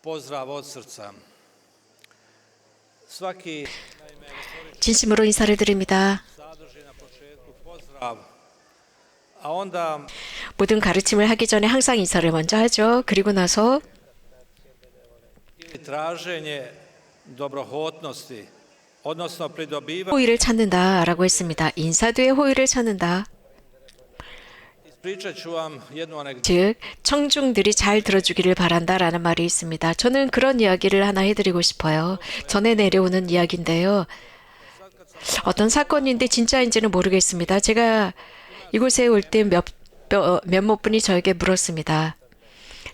pozdrav od srca. Svaki 진심으로 인사를 드립니다. sadrži na početku pozdrav, a onda 모든 가르침을 하기 전에 항상 인사를 먼저 하죠. 그리고 나서 ili traženje dobrohotnosti, odnosno pridobivanje. 호의를 찾는다라고 했습니다. 인사 뒤에 호의를 찾는다. Ispričat ću vam jednu anegdotu. 즉 청중들이 잘 들어주기를 바란다라는 말이 있습니다. 저는 그런 이야기를 하나 해드리고 싶어요. 전에 내려오는 이야기인데요. 어떤 사건인데 진짜인지는 모르겠습니다. 제가 이곳에 올 때 몇몇 분이 저에게 물었습니다.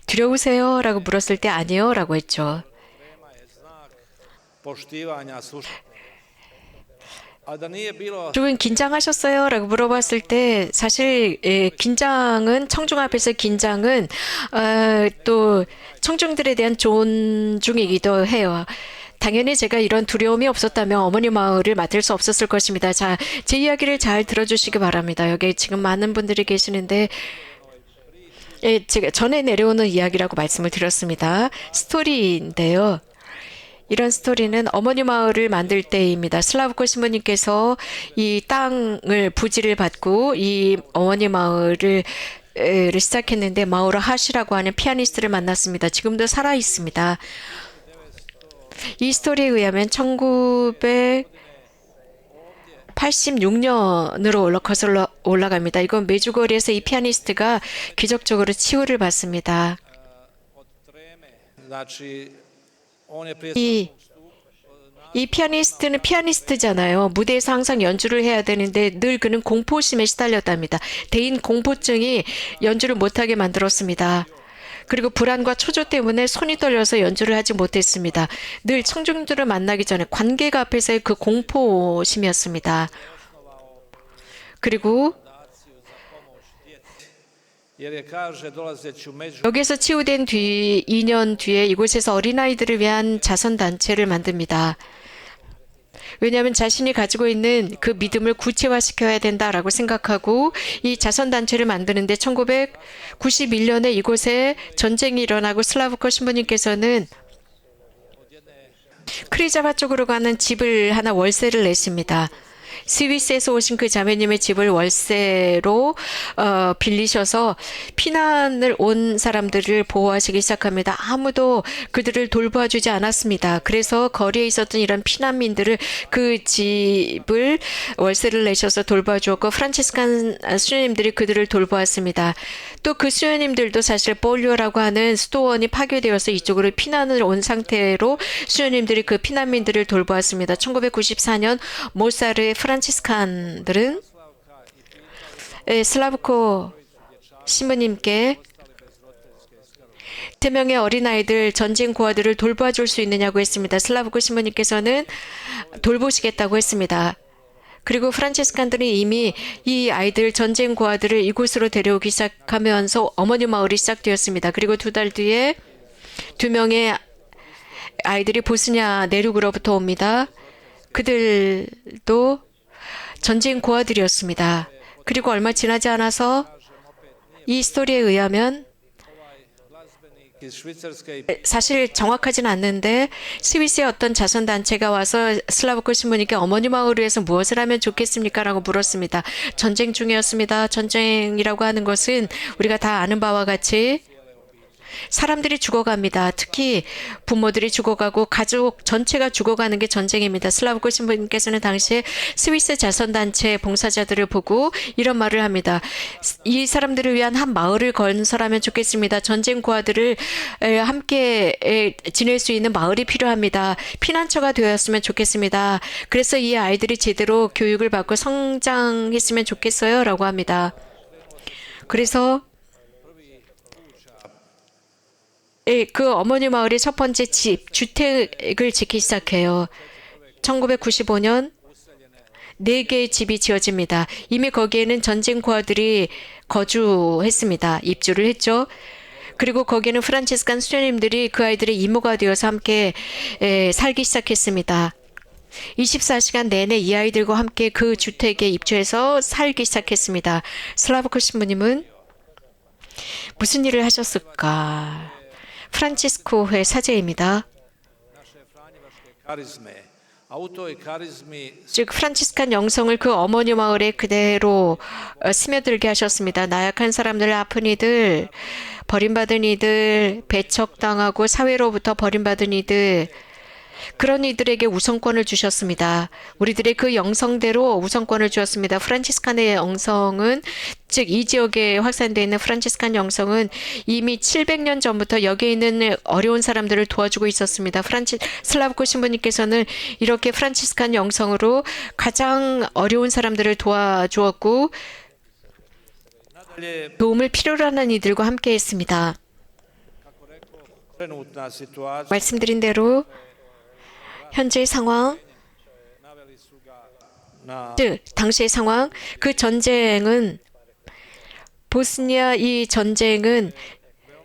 두려우세요? 라고 물었을 때 아니요 라고 했죠. Poštivanja slušanja. A da nije bilo 조금 긴장하셨어요? 라고 물어봤을 때 사실 긴장은 청중 앞에서 긴장은 또 청중들에 대한 존중이기도 해요. 당연히 제가 이런 두려움이 없었다면 어머니 마을을 맡을 수 없었을 것입니다. 자, 제 이야기를 잘 들어주시기 바랍니다. 여기 지금 많은 분들이 계시는데 제가 전에 내려오는 이야기라고 말씀을 드렸습니다. 스토리인데요. 이런 스토리는 어머니 마을을 만들 때입니다. 슬라브코 신부님께서 이 땅을 부지를 받고 이 어머니 마을을 시작했는데 마우라 하시라고 하는 피아니스트를 만났습니다. 지금도 살아 있습니다. 이 스토리에 의하면 1986년으로 올라갑니다. 이건 메주거리에서 이 피아니스트가 기적적으로 치유를 받습니다. od treme. Znači, on je prije 이 피아니스트는 피아니스트잖아요. 무대에서 항상 연주를 해야 되는데 늘 그는 공포심에 시달렸답니다. 대인 공포증이 연주를 못하게 만들었습니다. 그리고 불안과 초조 때문에 손이 떨려서 연주를 하지 못했습니다. 늘 청중들을 만나기 전에 관객 앞에서의 그 공포심이었습니다. 그리고 jer je kaže dolazeći u među 여기서 치유된 뒤 2년 뒤에 이곳에서 어린아이들을 위한 자선단체를 만듭니다. 왜냐하면 자신이 가지고 있는 그 믿음을 구체화시켜야 된다라고 생각하고 이 자선단체를 만드는데 1991년에 이곳에 전쟁이 일어나고 슬라브코 신부님께서는 크리자바 쪽으로 가는 집을 하나 월세를 내십니다. 스위스에서 오신 그 자매님의 집을 월세로 빌리셔서 피난을 온 사람들을 보호하시기 시작합니다. 아무도 그들을 돌봐주지 않았습니다. 그래서 거리에 있었던 이런 피난민들을 그 집을 월세를 내셔서 돌봐주었고 프란치스칸 수녀님들이 그들을 돌보았습니다. 또 그 수녀님들도 사실 볼리오라고 하는 수도원이 파괴되어서 이쪽으로 피난을 온 상태로 수녀님들이 그 피난민들을 돌보았습니다. 1994년 모사르의 프란치스칸들은 슬라브코 신부님께 대명의 어린아이들 전쟁 고아들을 돌봐줄 수 있느냐고 했습니다. 슬라브코 신부님께서는 돌보시겠다고 했습니다. 그리고 프란치스칸들은 이미 이 아이들 전쟁 고아들을 이곳으로 데려오기 시작하면서 어머니 마을이 시작되었습니다. 그리고 2달 뒤에 2명의 아이들이 보스냐 내륙으로부터 옵니다. 그들도 전쟁 고아들이었습니다. 그리고 얼마 지나지 않아서 이 스토리에 의하면 iz Švicarske i 사실 정확하진 않는데 스위스의 어떤 자선단체가 와서 슬라브코 신부님께 어머니 마을을 위해서 무엇을 하면 좋겠습니까? 라고 물었습니다. 전쟁 중이었습니다. 전쟁이라고 하는 것은 우리가 다 아는 바와 같이 사람들이 죽어갑니다. 특히 부모들이 죽어가고 가족 전체가 죽어가는 게 전쟁입니다. 슬라브코 신부님께서는 당시에 스위스 자선단체 봉사자들을 보고 이런 말을 합니다. 이 사람들을 위한 한 마을을 건설하면 좋겠습니다. 전쟁 고아들을 함께 지낼 수 있는 마을이 필요합니다. 피난처가 되었으면 좋겠습니다. 그래서 이 아이들이 제대로 교육을 받고 성장했으면 좋겠어요. 라고 합니다. 그래서 그 어머니 마을의 첫 번째 주택을 짓기 시작해요. 1995년 4개의 집이 지어집니다. 이미 거기에는 전쟁 고아들이 거주했습니다. 입주를 했죠. 그리고 거기에는 프란치스칸 수녀님들이 그 아이들의 이모가 되어서 함께 살기 시작했습니다. 24시간 내내 이 아이들과 함께 그 주택에 입주해서 살기 시작했습니다. 슬라브코 신부님은 무슨 일을 하셨을까? 프란치스코회 사제입니다. naše franjevačke karizme. A u toj karizmi 즉 프란치스칸 영성을 그 어머니 마을에 그대로 스며들게 하셨습니다. 나약한 사람들, 아픈 이들, 버림받은 이들, 배척당하고 사회로부터 버림받은 이들, 그런 이들에게 우선권을 주셨습니다. 우리들의 그 영성대로 우선권을 주었습니다. 프란치스칸의 영성은, 즉 이 지역에 확산되어 있는 프란치스칸 영성은 이미 700년 전부터 여기에 있는 어려운 사람들을 도와주고 있었습니다. 슬라브코 신부님께서는 이렇게 프란치스칸 영성으로 가장 어려운 사람들을 도와주었고 nadalje, 도움을 필요로 하는 이들과 함께 했습니다. kako rekao, trenutna situacija 말씀드린 대로 현재의 상황, naveli su ga na 즉 당시의 상황, 그 전쟁은 보스니아 이 전쟁은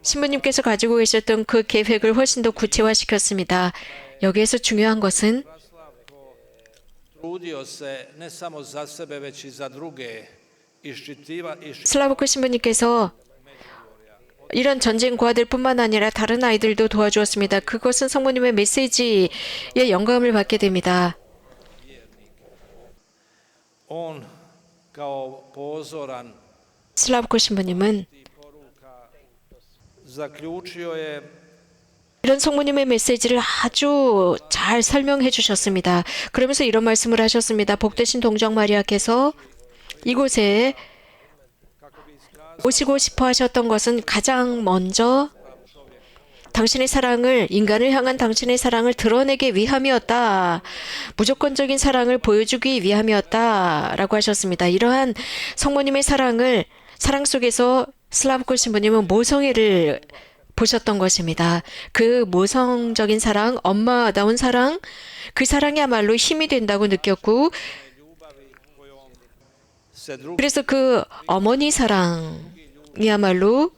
신부님께서 가지고 계셨던 그 계획을 훨씬 더 구체화시켰습니다. 여기에서 중요한 것은 Slavko trudio se ne samo za sebe, već i za druge 슬라브코 신부님께서 이런 전쟁 고아들뿐만 아니라 다른 아이들도 도와주었습니다. 그것은 성모님의 메시지에 영감을 받게 됩니다. On kao pozoran 슬라브코 신부님은 zaključio je 이런 성모님의 메시지를 아주 잘 설명해 주셨습니다. 그러면서 이런 말씀을 하셨습니다. 복되신 동정 마리아께서 이곳에 오시고 싶어 하셨던 것은 가장 먼저 당신의 사랑을, 인간을 향한 당신의 사랑을 드러내기 위함이었다. 무조건적인 사랑을 보여주기 위함이었다라고 하셨습니다. 이러한 성모님의 사랑 속에서 슬라브코 신부님은 모성애를 보셨던 것입니다. 그 모성적인 사랑, 엄마다운 사랑, 그 사랑이야말로 힘이 된다고 느꼈고, 그래서 그 어머니 사랑이야말로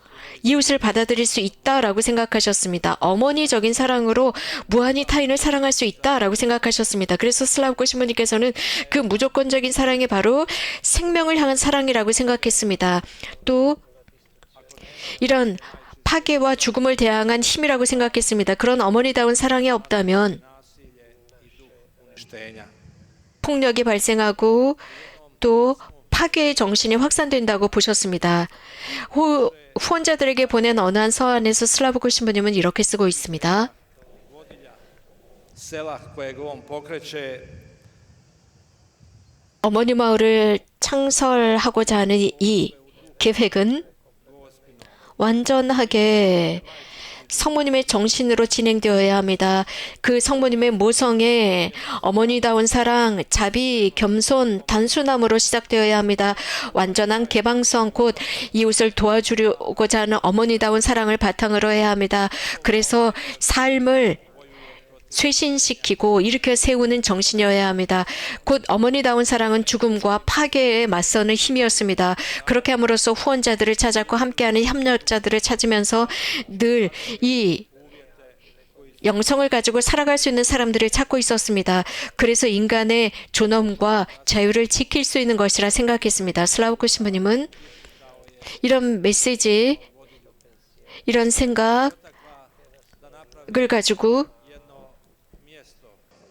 이웃을 받아들일 수 있다라고 생각하셨습니다. 어머니적인 사랑으로 무한히 타인을 사랑할 수 있다라고 생각하셨습니다. 그래서 슬라브코 신부님께서는 그 무조건적인 사랑이 바로 생명을 향한 사랑이라고 생각했습니다. 또 이런 파괴와 죽음을 대항한 힘이라고 생각했습니다. 그런 어머니다운 사랑이 없다면 폭력이 발생하고 또 파괴의 정신이 확산된다고 보셨습니다. 후원자들에게 보낸 어느 한 서한에서 슬라브코 신부님은 이렇게 쓰고 있습니다. sela kojeg on pokreće 어머니 마을을 창설하고자 하는 이 계획은 완전하게 성모님의 정신으로 진행되어야 합니다. 그 성모님의 모성애, 어머니다운 사랑, 자비, 겸손, 단순함으로 시작되어야 합니다. 완전한 개방성, 곧 이웃을 도와주려고자 하는 어머니다운 사랑을 바탕으로 해야 합니다. 그래서 삶을 쇄신시키고 일으켜 세우는 정신이어야 합니다. 곧 어머니다운 사랑은 죽음과 파괴에 맞서는 힘이었습니다. 그렇게 함으로써 후원자들을 찾았고 함께하는 협력자들을 찾으면서 늘 이 영성을 가지고 살아갈 수 있는 사람들을 찾고 있었습니다. 그래서 인간의 존엄과 자유를 지킬 수 있는 것이라 생각했습니다. 슬라브코 신부님은 이런 메시지, 이런 생각을 가지고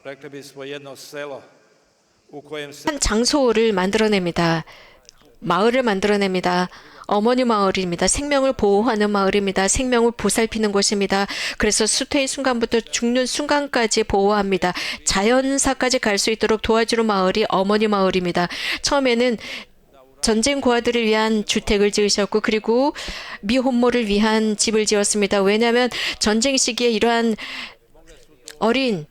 rekli bismo jedno selo u kojem se 한 장소를 만들어냅니다. 마을을 만들어냅니다. 어머니 마을입니다. 생명을 보호하는 마을입니다. 생명을 보살피는 곳입니다. 그래서 수태의 순간부터 죽는 순간까지 보호합니다. 자연사까지 갈 수 있도록 도와주는 마을이 어머니 마을입니다. 처음에는 전쟁 고아들을 위한 주택을 지으셨고 그리고 미혼모를 위한 집을 지었습니다. 왜냐하면 전쟁 시기에 이러한 어린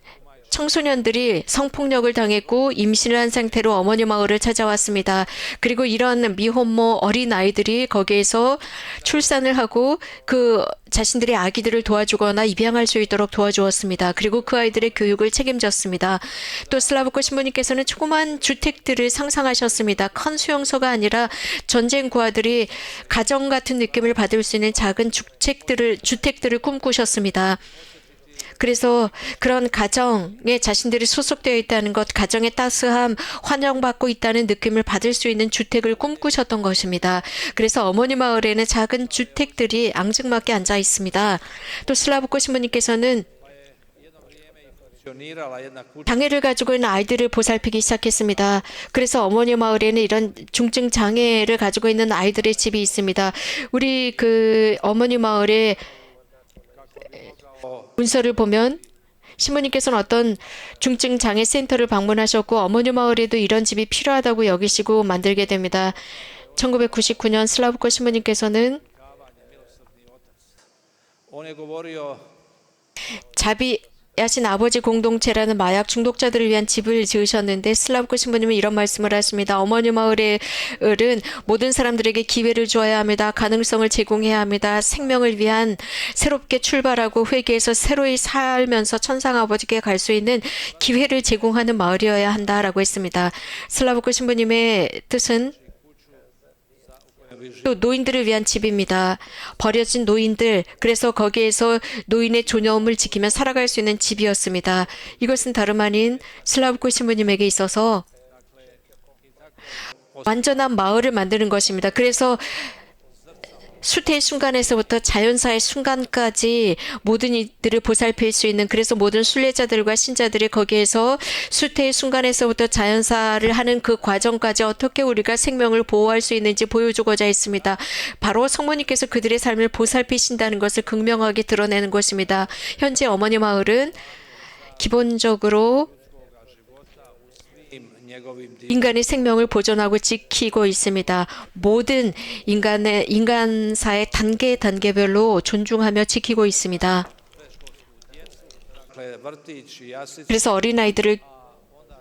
청소년들이 성폭력을 당했고 임신을 한 상태로 어머니 마을을 찾아왔습니다. 그리고 이런 미혼모 어린 아이들이 거기에서 출산을 하고 그 자신들의 아기들을 도와주거나 입양할 수 있도록 도와주었습니다. 그리고 그 아이들의 교육을 책임졌습니다. 또 슬라브코 신부님께서는 조그만 주택들을 상상하셨습니다. 큰 수용소가 아니라 전쟁 고아들이 가정 같은 느낌을 받을 수 있는 작은 주택들을 꿈꾸셨습니다. 그래서 그런 가정에 자신들이 소속되어 있다는 것, 가정의 따스함, 환영받고 있다는 느낌을 받을 수 있는 주택을 꿈꾸셨던 것입니다. 그래서 어머니 마을에는 작은 주택들이 앙증맞게 앉아 있습니다. 또 슬라브코 신부님께서는 funkcionirala jedna kuća 장애를 가지고 있는 아이들을 보살피기 시작했습니다. 그래서 어머니 마을에는 이런 중증 장애를 가지고 있는 아이들의 집이 있습니다. 우리 그 어머니 마을의 문서를 보면 신부님께서는 어떤 중증 장애 센터를 방문하셨고 어머니 마을에도 이런 집이 필요하다고 여기시고 만들게 됩니다. 1999년 슬라브코 신부님께서는 on je govorio 자비하신 아버지 공동체라는 마약 중독자들을 위한 집을 지으셨는데 슬라브코 신부님은 이런 말씀을 하십니다. 어머니 마을의 을은 모든 사람들에게 기회를 주어야 합니다. 가능성을 제공해야 합니다. 생명을 위한 새롭게 출발하고 회개해서 새로이 살면서 천상 아버지께 갈 수 있는 기회를 제공하는 마을이어야 한다라고 했습니다. 슬라브코 신부님의 뜻은 또 노인들을 위한 집입니다. 버려진 노인들, 그래서 거기에서 노인의 존엄을 지키며 살아갈 수 있는 집이었습니다. 이것은 다름 아닌 슬라브코 신부님에게 있어서 완전한 마을을 만드는 것입니다. 그래서 수태의 순간에서부터 자연사의 순간까지 모든 이들을 보살필 수 있는, 그래서 모든 순례자들과 신자들이 거기에서 수태의 순간에서부터 자연사를 하는 그 과정까지 어떻게 우리가 생명을 보호할 수 있는지 보여주고자 했습니다. 바로 성모님께서 그들의 삶을 보살피신다는 것을 극명하게 드러내는 것입니다. 현재 어머니 마을은 기본적으로 njegovim 인간의 생명을 보존하고 지키고 있습니다. 모든 인간사의 단계별로 존중하며 지키고 있습니다. dakle vrtić i jaslice 그래서 어린아이들을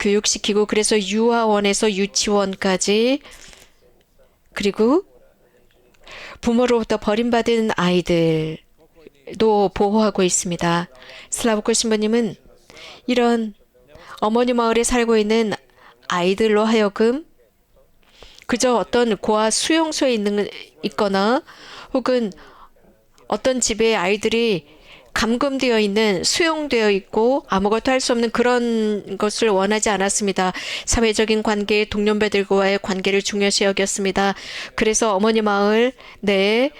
교육시키고 그래서 유아원에서 유치원까지, 그리고 부모로부터 버림받은 아이들도 보호하고 있습니다. 슬라브코 신부님은 이런 어머니 마을에 살고 있는 아이들로 하여금 그저 어떤 고아 수용소에 있거나 혹은 어떤 집에 아이들이 감금되어 있는, 수용되어 있고 아무것도 할 수 없는 그런 것을 원하지 않았습니다. 사회적인 관계, 동년배들과의 관계를 중요시 여겼습니다. 그래서 어머니 마을 내에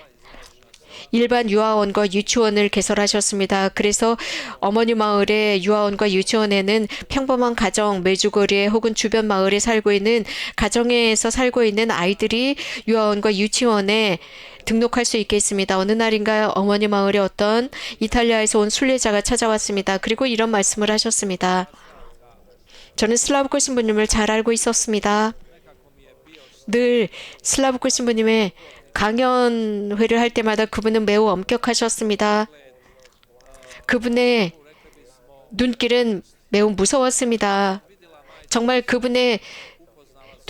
일반 유아원과 유치원을 개설하셨습니다. 그래서 어머니 마을의 유아원과 유치원에는 평범한 가정, 메주거리에 혹은 주변 마을에 살고 있는 가정에서 살고 있는 아이들이 유아원과 유치원에 등록할 수 있겠습니다. 어느 날인가 어머니 마을에 어떤 이탈리아에서 온 순례자가 찾아왔습니다. 그리고 이런 말씀을 하셨습니다. 저는 슬라브코 신부님을 잘 알고 있었습니다. 늘 슬라브코 신부님의 강연회를 할 때마다 그분은 매우 엄격하셨습니다. 그분의 눈길은 매우 무서웠습니다. 정말 그분의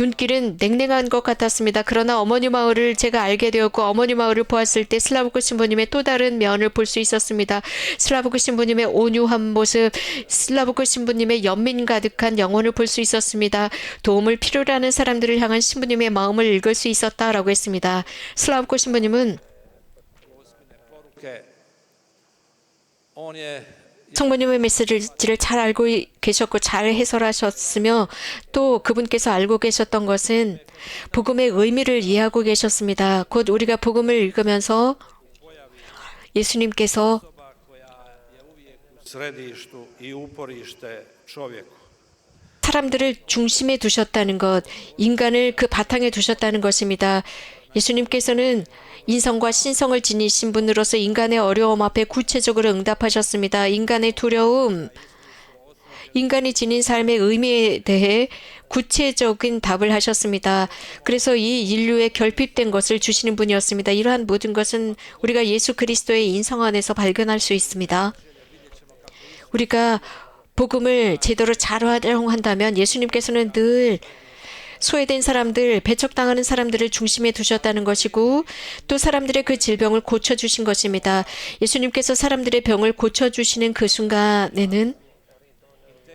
눈길은 냉랭한 것 같았습니다. 그러나 어머니 마을을 제가 알게 되었고 어머니 마을을 보았을 때 슬라브코 신부님의 또 다른 면을 볼 수 있었습니다. 슬라브코 신부님의 온유한 모습, 슬라브코 신부님의 연민 가득한 영혼을 볼 수 있었습니다. 도움을 필요로 하는 사람들을 향한 신부님의 마음을 읽을 수 있었다라고 했습니다. 슬라브코 신부님은 poruke on je 성모님의 메시지를 잘 알고 계셨고 잘 해설하셨으며 또 그분께서 알고 계셨던 것은 복음의 의미를 이해하고 계셨습니다. 곧 우리가 복음을 읽으면서 예수님께서 osoba koja je uvijek u središtu i uporište čovjeku. 사람들을 중심에 두셨다는 것, 인간을 그 바탕에 두셨다는 것입니다. 예수님께서는 인성과 신성을 지니신 분으로서 인간의 어려움 앞에 구체적으로 응답하셨습니다. 인간의 두려움, 인간이 지닌 삶의 의미에 대해 구체적인 답을 하셨습니다. 그래서 이 인류에 결핍된 것을 주시는 분이었습니다. 이러한 모든 것은 우리가 예수 그리스도의 인성 안에서 발견할 수 있습니다. 우리가 복음을 제대로 잘 활용한다면 예수님께서는 늘 소외된 사람들, 배척당하는 사람들을 중심에 두셨다는 것이고 또 사람들의 그 질병을 고쳐주신 것입니다. 예수님께서 사람들의 병을 고쳐주시는 그 순간에는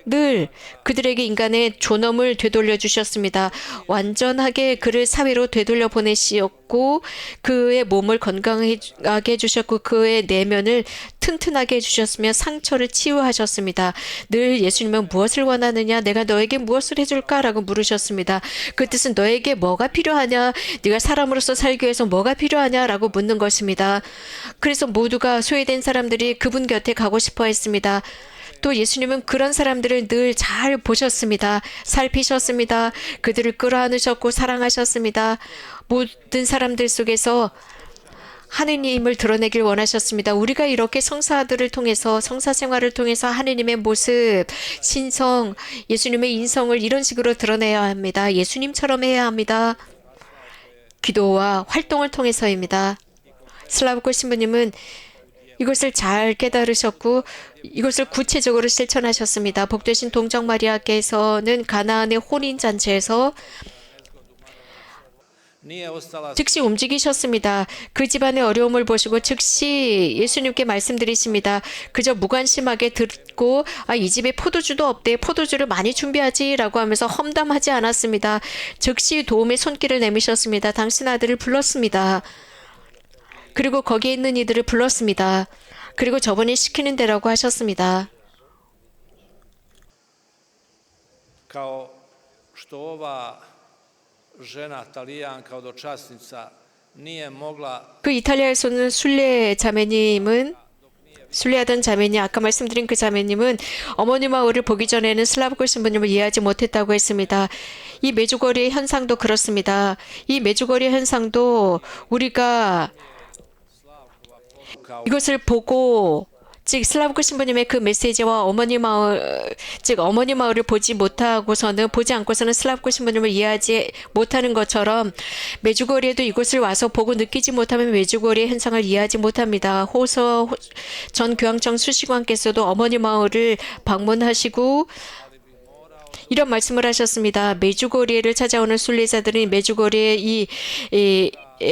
늘 그들에게 인간의 존엄을 되돌려 주셨습니다. 완전하게 그를 사회로 되돌려 보내시었고 그의 몸을 건강하게 해주셨고 그의 내면을 튼튼하게 해주셨으며 상처를 치유하셨습니다. 늘 예수님은 무엇을 원하느냐? 내가 너에게 무엇을 해줄까? 라고 물으셨습니다. 그 뜻은 너에게 뭐가 필요하냐? 네가 사람으로서 살기 위해서 뭐가 필요하냐? 라고 묻는 것입니다. 그래서 모두가 소외된 사람들이 그분 곁에 가고 싶어 했습니다. 또 예수님은 그런 사람들을 늘 잘 보셨습니다. 살피셨습니다. 그들을 끌어안으셨고 사랑하셨습니다. 모든 사람들 속에서 하느님을 드러내길 원하셨습니다. 우리가 이렇게 성사들을 통해서 성사 생활을 통해서 하느님의 모습, 신성, 예수님의 인성을 이런 식으로 드러내야 합니다. 예수님처럼 해야 합니다. 기도와 활동을 통해서입니다. 슬라브코 신부님은 이것을 잘 깨달으셨고 이것을 구체적으로 실천하셨습니다. 복되신 동정 마리아께서는 가나안의 혼인잔치에서 nije ostala 즉시 움직이셨습니다. 그 집안의 어려움을 보시고 즉시 예수님께 말씀드리십니다. 그저 무관심하게 듣고 이 집에 포도주도 없대. 포도주를 많이 준비하지 라고 하면서 험담하지 않았습니다. 즉시 도움의 손길을 내미셨습니다. 당신 아들을 불렀습니다. 그리고 거기에 있는 이들을 불렀습니다. 그리고 저분이 시키는 대라고 하셨습니다. kao što ova žena Talijanka hodočasnica nije mogla 그 이탈리아에서는 순례하던 자매님, 아까 말씀드린 그 자매님은 어머니 마을을 보기 전에는 슬라브코 신부님을 이해하지 못했다고 했습니다. 이 메주거리의 현상도 그렇습니다. 이 메주거리의 현상도 우리가 이것을 보고 즉 슬라브코 신부님의 그 메시지와 어머니 마을을 보지 않고서는 슬라브코 신부님을 이해하지 못하는 것처럼 메주거리에도 이곳을 와서 보고 느끼지 못하면 메주거리의 현상을 이해하지 못합니다. 호서 전 교황청 수식관께서도 어머니 마을을 방문하시고 이런 말씀을 하셨습니다. 메주거리를 찾아오는 순례자들은 메주거리의 이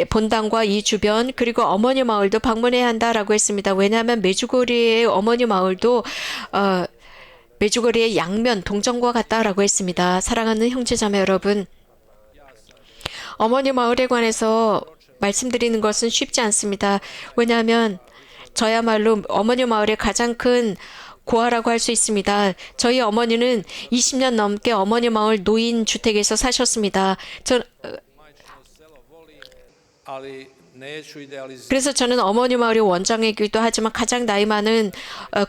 본당과 이 주변 그리고 어머니 마을도 방문해야 한다라고 했습니다. 왜냐하면 메주거리의 어머니 마을도 메주거리의 양면 동정과 같다라고 했습니다. 사랑하는 형제자매 여러분, 어머니 마을에 관해서 말씀드리는 것은 쉽지 않습니다. 왜냐하면 저야말로 어머니 마을의 가장 큰 고아라고 할 수 있습니다. 저희 어머니는 20년 넘게 어머니 마을 노인 주택에서 사셨습니다. ali neću idealizirati. 그래서 저는 어머니 마을의 원장이기도 하지만 가장 나이 많은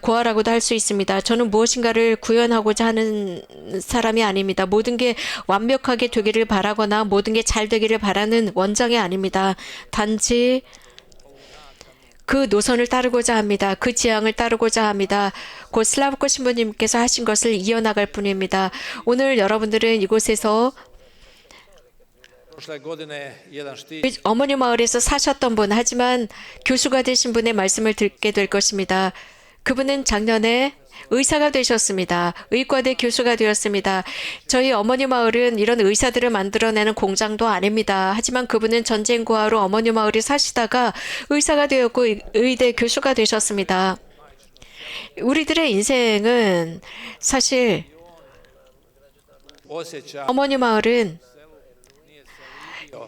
고아라고도 할 수 있습니다. 저는 무엇인가를 구현하고자 하는 사람이 아닙니다. 모든 게 완벽하게 되기를 바라거나 모든 게 잘 되기를 바라는 원장이 아닙니다. 단지 그 노선을 따르고자 합니다. 그 지향을 따르고자 합니다. 곧 슬라브코 신부님께서 하신 것을 이어나갈 뿐입니다. 오늘 여러분들은 이곳에서 Prošle godine jedan štić 어머니 마을에서 사셨던 분, 하지만 교수가 되신 분의 말씀을 듣게 될 것입니다. 그분은 작년에 의사가 되셨습니다. 의과대 교수가 되었습니다. 저희 어머니 마을은 이런 의사들을 만들어내는 공장도 아닙니다. 하지만 그분은 전쟁 고아로 어머니 마을에 사시다가 의사가 되었고 의대 교수가 되셨습니다. 우리들의 인생은 사실 osjeća 어머니 마을은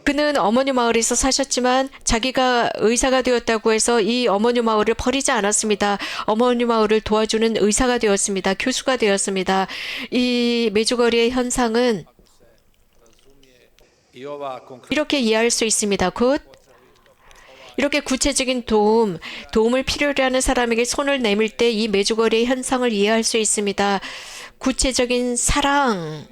그는 어머니 마을에서 사셨지만 자기가 의사가 되었다고 해서 이 어머니 마을을 버리지 않았습니다. 어머니 마을을 도와주는 의사가 되었습니다. 교수가 되었습니다. 이 메주거리의 현상은 i ova konkretna 이렇게 이해할 수 있습니다. 곧 이렇게 구체적인 도움을 필요로 하는 사람에게 손을 내밀 때 이 메주거리의 현상을 이해할 수 있습니다. 구체적인 사랑,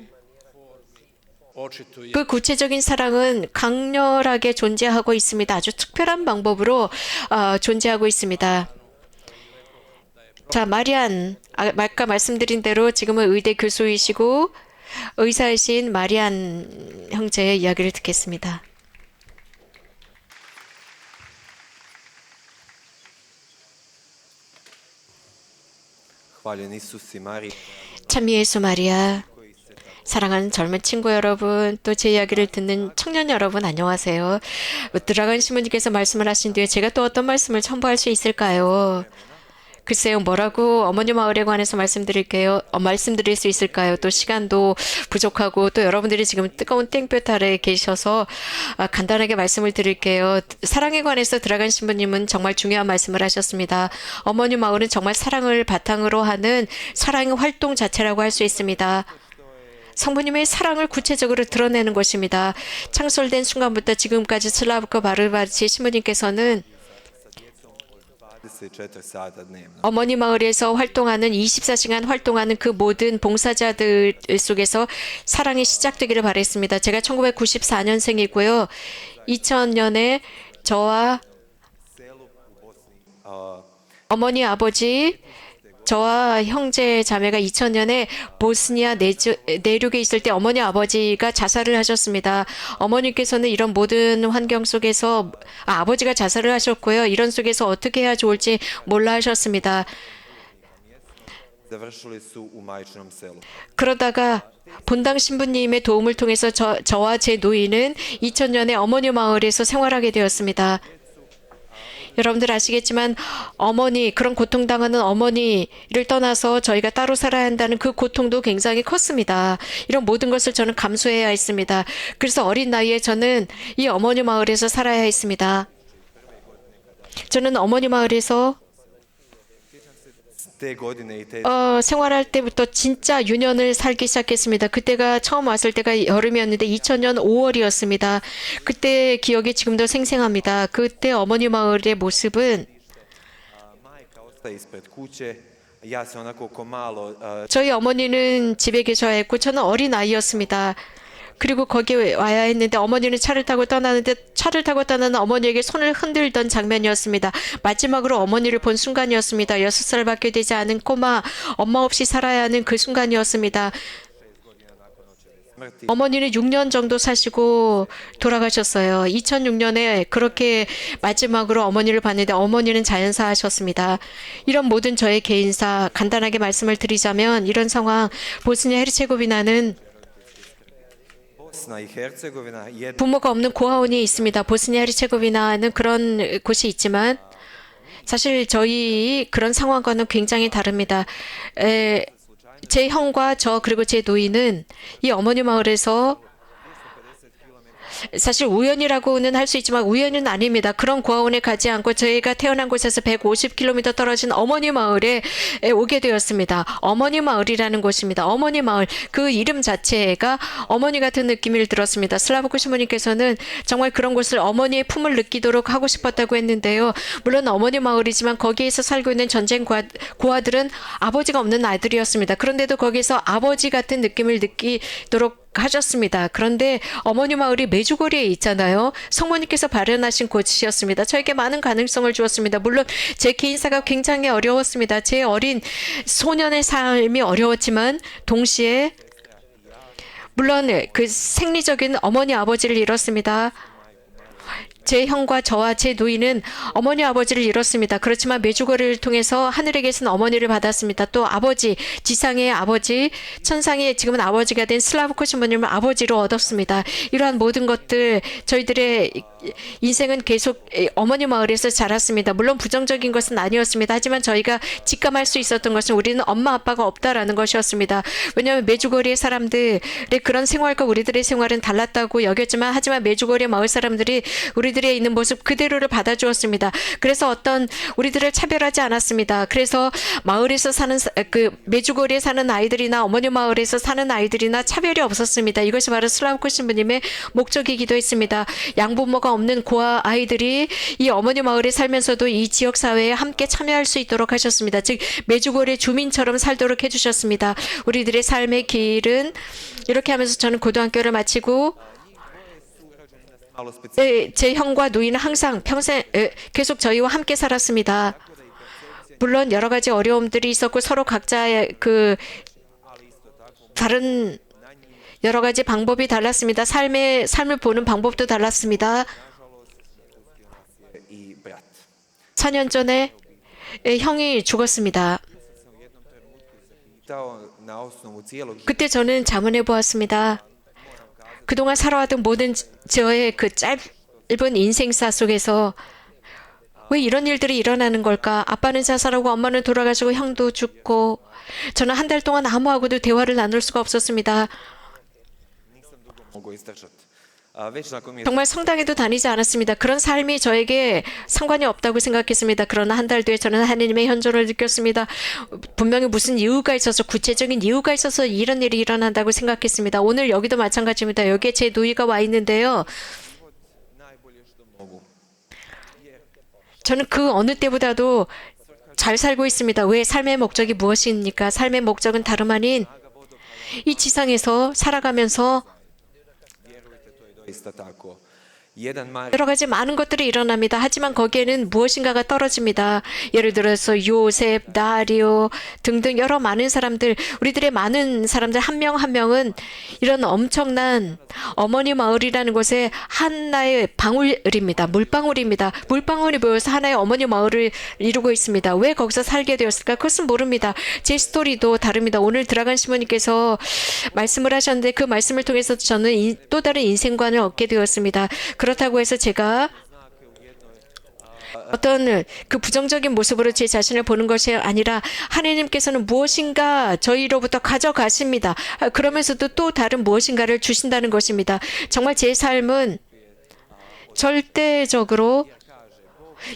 očituje 그 구체적인 사랑은 강렬하게 존재하고 있습니다. 아주 특별한 방법으로 존재하고 있습니다. 자, 마리안, 아까 말씀드린 대로 지금은 의대 교수이시고 의사이신 마리안 형제의 이야기를 듣겠습니다. Hvaljen Isus i Marija, 참 예수 마리아, 사랑하는 젊은 친구 여러분, 또 제 이야기를 듣는 청년 여러분, 안녕하세요. 드라건 신부님께서 말씀을 하신 뒤에 제가 또 어떤 말씀을 첨부할 수 있을까요? 글쎄요, 뭐라고 어머니 마을에 관해서 말씀드릴 수 있을까요? 또 시간도 부족하고 또 여러분들이 지금 뜨거운 땡볕 아래 계셔서 간단하게 말씀을 드릴게요. 사랑에 관해서 드라간 신부님은 정말 중요한 말씀을 하셨습니다. 어머니 마을은 정말 사랑을 바탕으로 하는 사랑의 활동 자체라고 할 수 있습니다. 성부님의 사랑을 구체적으로 드러내는 것입니다. 창설된 순간부터 지금까지 슬라브코 바르바치 신부님께서는 24 sata dnevno. 어머니 마을에서 활동하는 24시간 활동하는 그 모든 봉사자들 속에서 사랑이 시작되기를 바랬습니다. 제가 1994년생이고요. 2000년에 저와 어머니 아버지 저와 형제 자매가 2000년에 보스니아 내륙에 있을 때 어머니 아버지가 자살을 하셨습니다. 어머니께서는 이런 모든 환경 속에서 아버지가 자살을 하셨고요. 이런 속에서 어떻게 해야 좋을지 몰라 하셨습니다. Završili su u majčinom selu. 그러다가 본당 신부님의 도움을 통해서 저와 제 노인은 2000년에 어머니 마을에서 생활하게 되었습니다. 여러분들 아시겠지만 그런 고통당하는 어머니를 떠나서 저희가 따로 살아야 한다는 그 고통도 굉장히 컸습니다. 이런 모든 것을 저는 감수해야 했습니다. 그래서 어린 나이에 저는 이 어머니 마을에서 살아야 했습니다. 저는 어머니 마을에서 Te godine i te 생활할 때부터 진짜 유년을 살기 시작했습니다. 그때가 처음 왔을 때가 여름이었는데 2000년 5월이었습니다. 그때 기억이 지금도 생생합니다. 그때 어머니 마을의 모습은 majka ostaje ispred kuće. Ja se onako ko malo 저희 어머니는 집에 계셔야 했고 저는 어린 아이였습니다. 그리고 거기에 와야 했는데 어머니는 차를 타고 떠나는데 차를 타고 떠나는 어머니에게 손을 흔들던 장면이었습니다. 마지막으로 어머니를 본 순간이었습니다. 6살밖에 되지 않은 꼬마 엄마 없이 살아야 하는 그 순간이었습니다. smrti. 어머니는 6년 정도 사시고 돌아가셨어요. 2006년에 그렇게 마지막으로 어머니를 봤는데 어머니는 자연사 하셨습니다. 이런 모든 저의 개인사 간단하게 말씀을 드리자면 이런 상황 보스니아 헤르체고비나는 Bosna i Hercegovina jedna 부모가 없는 고아원이 있습니다. 보스니아 헤르체고비나는 그런 곳이 있지만 사실 저희 그런 상황과는 굉장히 다릅니다. 제 형과 저 그리고 제 노인은 이 어머니 마을에서 사실 우연이라고는 할 수 있지만 우연은 아닙니다. 그런 고아원에 가지 않고 저희가 태어난 곳에서 150km 떨어진 어머니 마을에 오게 되었습니다. 어머니 마을이라는 곳입니다. 어머니 마을 그 이름 자체가 어머니 같은 느낌을 들었습니다. 슬라브코 시모님께서는 정말 그런 곳을 어머니의 품을 느끼도록 하고 싶었다고 했는데요. 물론 어머니 마을이지만 거기에서 살고 있는 전쟁 고아들은 아버지가 없는 아이들이었습니다. 그런데도 거기서 아버지 같은 느낌을 느끼도록 하셨습니다. 그런데 어머니 마을이 메주거리에 있잖아요. 성모님께서 발현하신 곳이었습니다. 저에게 많은 가능성을 주었습니다. 물론 제 개인사가 굉장히 어려웠습니다. 제 어린 소년의 삶이 어려웠지만 동시에 물론 그 생리적인 어머니 아버지를 잃었습니다. 제 형과 저와 제 노인은 어머니 아버지를 잃었습니다. 그렇지만 메주거리를 통해서 하늘에 계신 어머니를 받았습니다. 또 아버지, 지상의 아버지, 천상의 지금은 아버지가 된 슬라브코 신부님을 아버지로 얻었습니다. 이러한 모든 것들 저희들의 인생은 계속 어머니 마을에서 자랐습니다. 물론 부정적인 것은 아니었습니다. 하지만 저희가 직감할 수 있었던 것은 우리는 엄마 아빠가 없다라는 것이었습니다. 왜냐하면 메주거리의 사람들의 그런 생활과 우리들의 생활은 달랐다고 여겼지만 하지만 메주거리의 마을 사람들이 우리들의 있는 모습 그대로를 받아주었습니다. 그래서 우리들을 차별하지 않았습니다. 그래서 마을에서 사는 그 메주거리에 사는 아이들이나 어머니 마을에서 사는 아이들이나 차별이 없었습니다. 이것이 바로 슬라브코 신부님의 목적이기도 했습니다. 양부모가 없는 고아 아이들이 이 어머니 마을에 살면서도 이 지역 사회에 함께 참여할 수 있도록 하셨습니다. 즉 메주거리 주민처럼 살도록 해주셨습니다. 우리들의 삶의 길은 이렇게 하면서 저는 고등학교를 마치고 malo specifično. 제 형과 노인은 항상 평생 계속 저희와 함께 살았습니다. 물론 여러 가지 어려움들이 있었고 서로 각자의 그 다른 여러 가지 방법이 달랐습니다. 삶을 보는 방법도 달랐습니다. I brat. 4년 전에 형이 죽었습니다. Pitao na osnovu cijelog 그때 저는 자문해 보았습니다. 그동안 살아왔던 모든 저의 그 짧은 인생사 속에서 왜 이런 일들이 일어나는 걸까? 아빠는 자살하고 엄마는 돌아가시고 형도 죽고 저는 한 달 동안 아무하고도 대화를 나눌 수가 없었습니다. mogu izdržati. Već nakon mjesec 정말 성당에도 다니지 않았습니다. 그런 삶이 저에게 상관이 없다고 생각했습니다. 그러나 한 달 뒤에 저는 하나님의 현존을 느꼈습니다. 분명히 무슨 이유가 있어서 구체적인 이유가 있어서 이런 일이 일어난다고 생각했습니다. 오늘 여기도 마찬가지입니다. 여기에 제 누이가 와 있는데요. najbolje što mogu. 저는 그 어느 때보다도 잘 살고 있습니다. 왜? 삶의 목적이 무엇입니까? 삶의 목적은 다름 아닌 이 지상에서 살아가면서 Vjerujte, to je doista tako. Jedan Mar 여러 가지 많은 것들이 일어납니다. 하지만 거기에는 무엇인가가 떨어집니다. 예를 들어서 요셉, 나리오 등등 여러 많은 사람들, 우리들의 많은 사람들 한 명 한 명은 이런 엄청난 어머니 마을이라는 곳에 하나의 방울입니다. 물방울입니다. 물방울이 모여서 하나의 어머니 마을을 이루고 있습니다. 왜 거기서 살게 되었을까? 그것은 모릅니다. 제 스토리도 다릅니다. 오늘 드라간 시모님께서 말씀을 하셨는데 그 말씀을 통해서 저는 또 다른 인생관을 얻게 되었습니다. 그렇다고 해서 제가 어떤 그 부정적인 모습으로 제 자신을 보는 것이 아니라 하나님께서는 무엇인가 저희로부터 가져가십니다. 그러면서도 또 다른 무엇인가를 주신다는 것입니다. 정말 제 삶은 절대적으로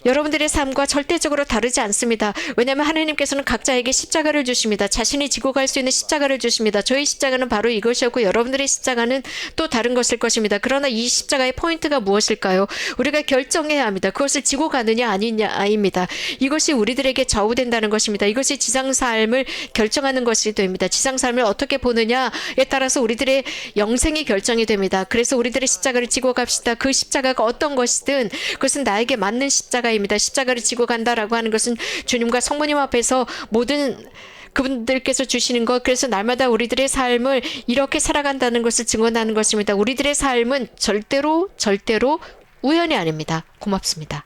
여러분들의 삶과 절대적으로 다르지 않습니다. 왜냐하면 하나님께서는 각자에게 십자가를 주십니다. 자신이 지고 갈 수 있는 십자가를 주십니다. 저희 십자가는 바로 이것이었고 여러분들의 십자가는 또 다른 것일 것입니다. 그러나 이 십자가의 포인트가 무엇일까요? 우리가 결정해야 합니다. 그것을 지고 가느냐 아니냐입니다. 이것이 우리들에게 좌우된다는 것입니다. 이것이 지상 삶을 결정하는 것이 됩니다. 지상 삶을 어떻게 보느냐에 따라서 우리들의 영생이 결정이 됩니다. 그래서 우리들의 십자가를 지고 갑시다. 그 십자가가 어떤 것이든 그것은 나에게 맞는 십자가입니다. 십자가를 지고 간다라고 하는 것은 주님과 성모님 앞에서 모든 그분들께서 주시는 것, 그래서 날마다 우리들의 삶을 이렇게 살아간다는 것을 증언하는 것입니다. 우리들의 삶은 절대로 우연이 아닙니다. 고맙습니다.